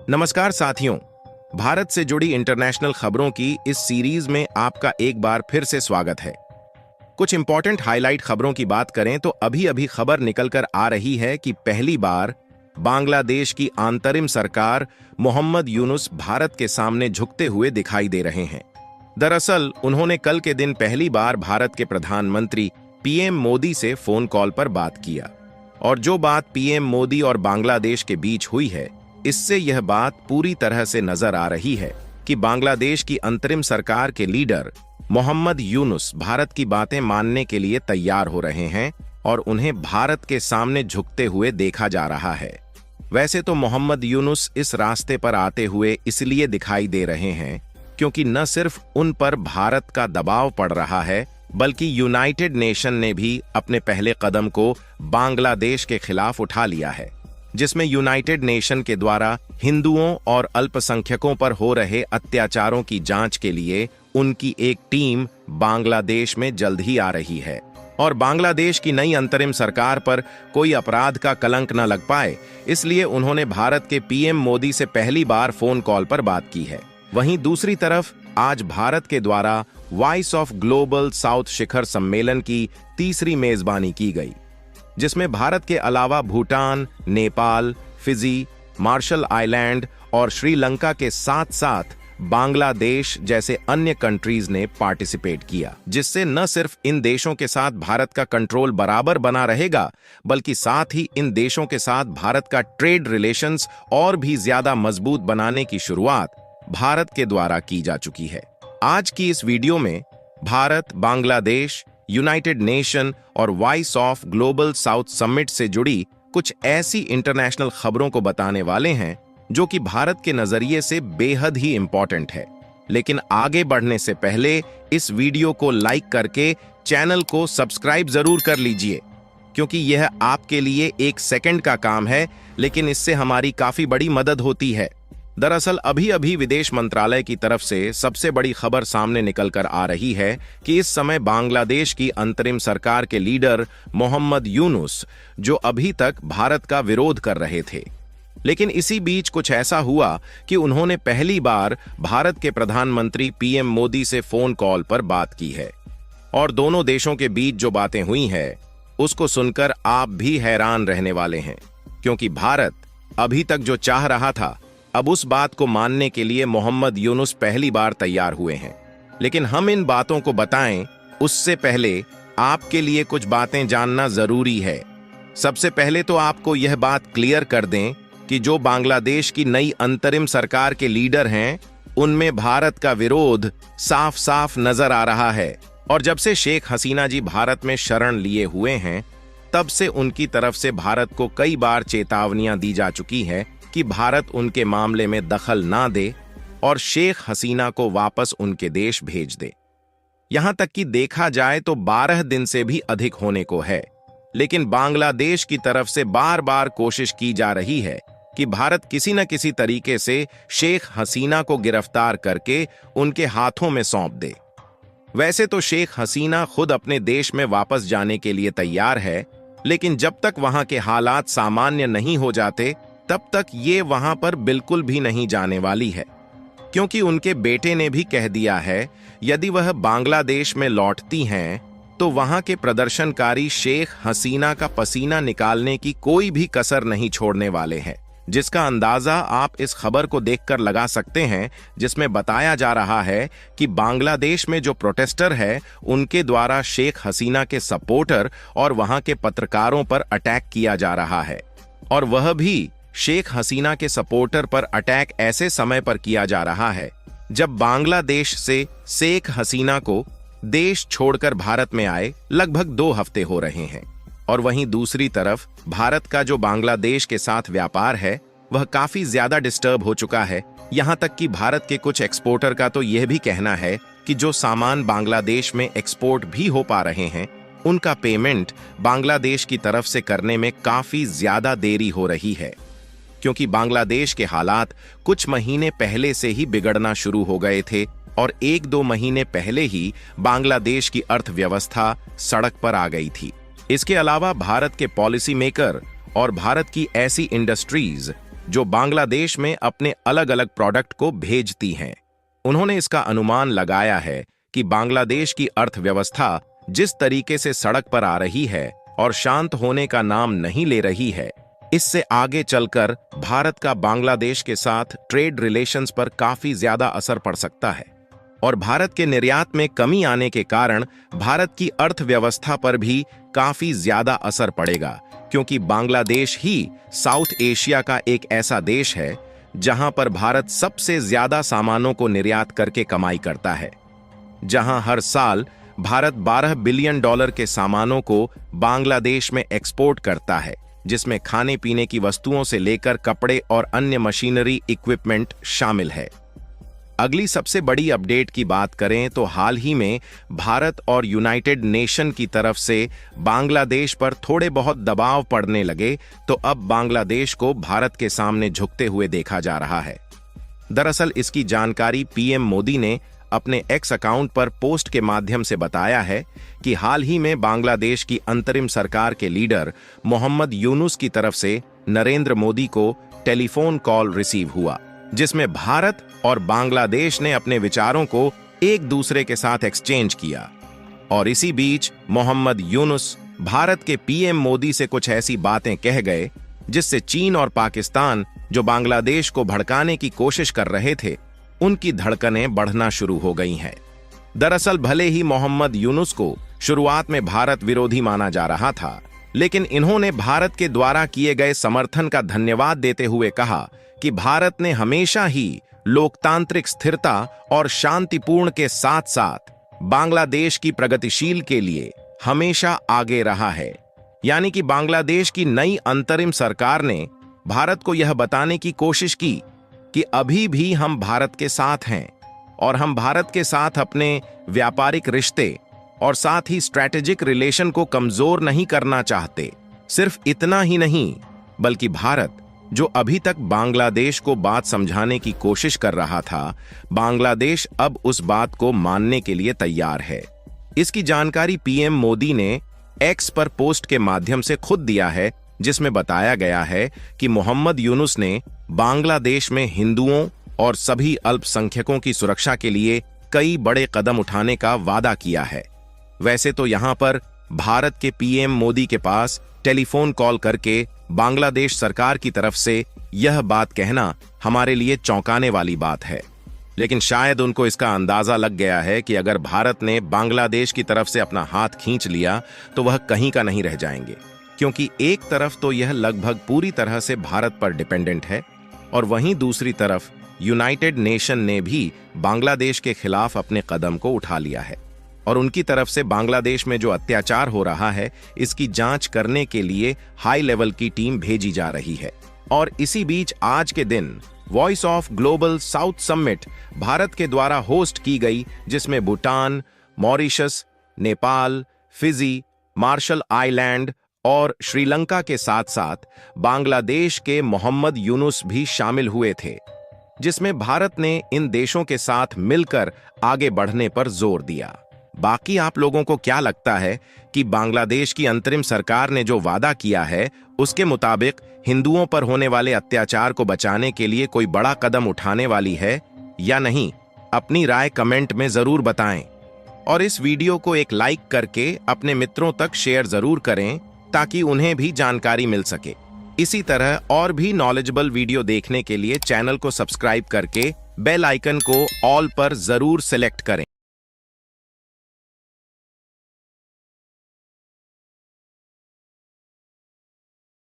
नमस्कार साथियों, भारत से जुड़ी इंटरनेशनल खबरों की इस सीरीज में आपका एक बार फिर से स्वागत है। कुछ इंपॉर्टेंट हाईलाइट खबरों की बात करें तो अभी अभी खबर निकलकर आ रही है कि पहली बार बांग्लादेश की अंतरिम सरकार मोहम्मद यूनुस भारत के सामने झुकते हुए दिखाई दे रहे हैं। दरअसल उन्होंने कल के दिन पहली बार भारत के प्रधानमंत्री पीएम मोदी से फोन कॉल पर बात किया और जो बात पीएम मोदी और बांग्लादेश के बीच हुई है, इससे यह बात पूरी तरह से नजर आ रही है कि बांग्लादेश की अंतरिम सरकार के लीडर मोहम्मद यूनुस भारत की बातें मानने के लिए तैयार हो रहे हैं और उन्हें भारत के सामने झुकते हुए देखा जा रहा है। वैसे तो मोहम्मद यूनुस इस रास्ते पर आते हुए इसलिए दिखाई दे रहे हैं क्योंकि न सिर्फ उन पर भारत का दबाव पड़ रहा है, बल्कि यूनाइटेड नेशन ने भी अपने पहले कदम को बांग्लादेश के खिलाफ उठा लिया है, जिसमें यूनाइटेड नेशन के द्वारा हिंदुओं और अल्पसंख्यकों पर हो रहे अत्याचारों की जांच के लिए उनकी एक टीम बांग्लादेश में जल्द ही आ रही है और बांग्लादेश की नई अंतरिम सरकार पर कोई अपराध का कलंक न लग पाए, इसलिए उन्होंने भारत के पीएम मोदी से पहली बार फोन कॉल पर बात की है। वहीं दूसरी तरफ आज भारत के द्वारा वॉइस ऑफ ग्लोबल साउथ शिखर सम्मेलन की तीसरी मेजबानी की गई, जिसमें भारत के अलावा Bhutan, Nepal, Fiji, Marshall island और श्रीलंका के साथ साथ बांग्लादेश जैसे अन्य कंट्रीज ने पार्टिसिपेट किया, जिससे न सिर्फ इन देशों के साथ भारत का कंट्रोल बराबर बना रहेगा, बल्कि साथ ही इन देशों के साथ भारत का ट्रेड रिलेशंस और भी ज्यादा मजबूत बनाने की शुरुआत भारत के द्वारा की जा चुकी है। आज की इस वीडियो में भारत, बांग्लादेश, यूनाइटेड नेशन और voice of global south summit से जुड़ी कुछ ऐसी इंटरनेशनल खबरों को बताने वाले हैं जो कि भारत के नजरिए से बेहद ही इंपॉर्टेंट है। लेकिन आगे बढ़ने से पहले इस वीडियो को लाइक करके चैनल को सब्सक्राइब जरूर कर लीजिए, क्योंकि यह आपके लिए एक सेकंड का काम है, लेकिन इससे हमारी काफी बड़ी मदद होती है। दरअसल अभी अभी विदेश मंत्रालय की तरफ से सबसे बड़ी खबर सामने निकलकर आ रही है कि इस समय बांग्लादेश की अंतरिम सरकार के लीडर मोहम्मद यूनुस, जो अभी तक भारत का विरोध कर रहे थे, लेकिन इसी बीच कुछ ऐसा हुआ कि उन्होंने पहली बार भारत के प्रधानमंत्री पीएम मोदी से फोन कॉल पर बात की है और दोनों देशों के बीच जो बातें हुई हैं उसको सुनकर आप भी हैरान रहने वाले हैं, क्योंकि भारत अभी तक जो चाह रहा था, अब उस बात को मानने के लिए मोहम्मद यूनुस पहली बार तैयार हुए हैं। लेकिन हम इन बातों को बताएं उससे पहले आपके लिए कुछ बातें जानना जरूरी है। सबसे पहले तो आपको यह बात क्लियर कर दें कि जो बांग्लादेश की नई अंतरिम सरकार के लीडर हैं, उनमें भारत का विरोध साफ साफ नजर आ रहा है और जब से शेख हसीना जी भारत में शरण लिए हुए हैं, तब से उनकी तरफ से भारत को कई बार चेतावनियां दी जा चुकी है कि भारत उनके मामले में दखल ना दे और शेख हसीना को वापस उनके देश भेज दे। यहां तक कि देखा जाए तो 12 दिन से भी अधिक होने को है, लेकिन बांग्लादेश की तरफ से बार बार कोशिश की जा रही है कि भारत किसी न किसी तरीके से शेख हसीना को गिरफ्तार करके उनके हाथों में सौंप दे। वैसे तो शेख हसीना खुद अपने देश में वापस जाने के लिए तैयार है, लेकिन जब तक वहां के हालात सामान्य नहीं हो जाते, तब तक ये वहां पर बिल्कुल भी नहीं जाने वाली है, क्योंकि उनके बेटे ने भी कह दिया है यदि वह बांग्लादेश में लौटती हैं तो वहां के प्रदर्शनकारी शेख हसीना का पसीना निकालने की कोई भी कसर नहीं छोड़ने वाले हैं, जिसका अंदाजा आप इस खबर को देखकर लगा सकते हैं, जिसमें बताया जा रहा है कि बांग्लादेश में जो प्रोटेस्टर है उनके द्वारा शेख हसीना के सपोर्टर और वहां के पत्रकारों पर अटैक किया जा रहा है, और वह भी शेख हसीना के सपोर्टर पर अटैक ऐसे समय पर किया जा रहा है जब बांग्लादेश से शेख हसीना को देश छोड़कर भारत में आए लगभग 2 हफ्ते हो रहे हैं। और वहीं दूसरी तरफ भारत का जो बांग्लादेश के साथ व्यापार है वह काफी ज्यादा डिस्टर्ब हो चुका है। यहां तक कि भारत के कुछ एक्सपोर्टर का तो यह भी कहना है कि जो सामान बांग्लादेश में एक्सपोर्ट भी हो पा रहे हैं, उनका पेमेंट बांग्लादेश की तरफ से करने में काफी ज्यादा देरी हो रही है, क्योंकि बांग्लादेश के हालात कुछ महीने पहले से ही बिगड़ना शुरू हो गए थे और 1-2 महीने पहले ही बांग्लादेश की अर्थव्यवस्था सड़क पर आ गई थी। इसके अलावा भारत के पॉलिसी मेकर और भारत की ऐसी इंडस्ट्रीज जो बांग्लादेश में अपने अलग अलग प्रोडक्ट को भेजती हैं। उन्होंने इसका अनुमान लगाया है कि बांग्लादेश की अर्थव्यवस्था जिस तरीके से सड़क पर आ रही है और शांत होने का नाम नहीं ले रही है, इससे आगे चलकर भारत का बांग्लादेश के साथ ट्रेड रिलेशंस पर काफी ज्यादा असर पड़ सकता है और भारत के निर्यात में कमी आने के कारण भारत की अर्थव्यवस्था पर भी काफी ज्यादा असर पड़ेगा, क्योंकि बांग्लादेश ही साउथ एशिया का एक ऐसा देश है जहां पर भारत सबसे ज्यादा सामानों को निर्यात करके कमाई करता है, जहां हर साल भारत $12 बिलियन के सामानों को बांग्लादेश में एक्सपोर्ट करता है, जिसमें खाने पीने की वस्तुओं से लेकर कपड़े और अन्य मशीनरी इक्विपमेंट शामिल है। अगली सबसे बड़ी अपडेट की बात करें तो हाल ही में भारत और यूनाइटेड नेशन की तरफ से बांग्लादेश पर थोड़े बहुत दबाव पड़ने लगे, तो अब बांग्लादेश को भारत के सामने झुकते हुए देखा जा रहा है। दरअसल इसकी जानकारी पीएम मोदी ने अपने एक्स अकाउंट पर पोस्ट के माध्यम से बताया है कि हाल ही में बांग्लादेश की अंतरिम सरकार के लीडर मोहम्मद यूनुस की तरफ से नरेंद्र मोदी को टेलीफोन कॉल रिसीव हुआ, जिसमें भारत और बांग्लादेश ने अपने विचारों को एक दूसरे के साथ एक्सचेंज किया। और इसी बीच मोहम्मद यूनुस भारत के पीएम मोदी से कुछ ऐसी बातें कह गए जिससे चीन और पाकिस्तान, जो बांग्लादेश को भड़काने की कोशिश कर रहे थे, उनकी धड़कनें बढ़ना शुरू हो गई हैं। दरअसल भले ही मोहम्मद यूनुस को शुरुआत में भारत विरोधी माना जा रहा था, लेकिन इन्होंने भारत के द्वारा किए गए समर्थन का धन्यवाद देते हुए कहा कि भारत ने हमेशा ही लोकतांत्रिक स्थिरता और शांतिपूर्ण के साथ साथ बांग्लादेश की प्रगतिशील के लिए हमेशा आगे रहा है। यानी कि बांग्लादेश की नई अंतरिम सरकार ने भारत को यह बताने की कोशिश की कि अभी भी हम भारत के साथ हैं और हम भारत के साथ अपने व्यापारिक रिश्ते और साथ ही स्ट्रैटेजिक रिलेशन को कमजोर नहीं करना चाहते। सिर्फ इतना ही नहीं, बल्कि भारत, जो अभी तक बांग्लादेश को बात समझाने की कोशिश कर रहा था, बांग्लादेश अब उस बात को मानने के लिए तैयार है। इसकी जानकारी पीएम मोदी ने एक्स पर पोस्ट के माध्यम से खुद दिया है, जिसमें बताया गया है कि मोहम्मद यूनुस ने बांग्लादेश में हिंदुओं और सभी अल्पसंख्यकों की सुरक्षा के लिए कई बड़े कदम उठाने का वादा किया है। वैसे तो यहां पर भारत के पीएम मोदी के पास टेलीफोन कॉल करके बांग्लादेश सरकार की तरफ से यह बात कहना हमारे लिए चौंकाने वाली बात है, लेकिन शायद उनको इसका अंदाजा लग गया है कि अगर भारत ने बांग्लादेश की तरफ से अपना हाथ खींच लिया तो वह कहीं का नहीं रह जाएंगे, क्योंकि एक तरफ तो यह लगभग पूरी तरह से भारत पर डिपेंडेंट है और वहीं दूसरी तरफ यूनाइटेड नेशन ने भी बांग्लादेश के खिलाफ अपने कदम को उठा लिया है और उनकी तरफ से बांग्लादेश में जो अत्याचार हो रहा है, इसकी जांच करने के लिए हाई लेवल की टीम भेजी जा रही है। और इसी बीच आज के दिन voice of global south summit Bharat के द्वारा होस्ट की गई, जिसमें Bhutan, Mauritius, Nepal, Fiji, Marshall island और श्रीलंका के साथ साथ बांग्लादेश के मोहम्मद यूनुस भी शामिल हुए थे, जिसमें भारत ने इन देशों के साथ मिलकर आगे बढ़ने पर जोर दिया। बाकी आप लोगों को क्या लगता है कि बांग्लादेश की अंतरिम सरकार ने जो वादा किया है, उसके मुताबिक हिंदुओं पर होने वाले अत्याचार को बचाने के लिए कोई बड़ा कदम उठाने वाली है या नहीं? अपनी राय कमेंट में जरूर बताएं और इस वीडियो को एक लाइक करके अपने मित्रों तक शेयर जरूर करें ताकि उन्हें भी जानकारी मिल सके। इसी तरह और भी नॉलेजेबल वीडियो देखने के लिए चैनल को सब्सक्राइब करके बेल आइकन को ऑल पर जरूर सेलेक्ट करें।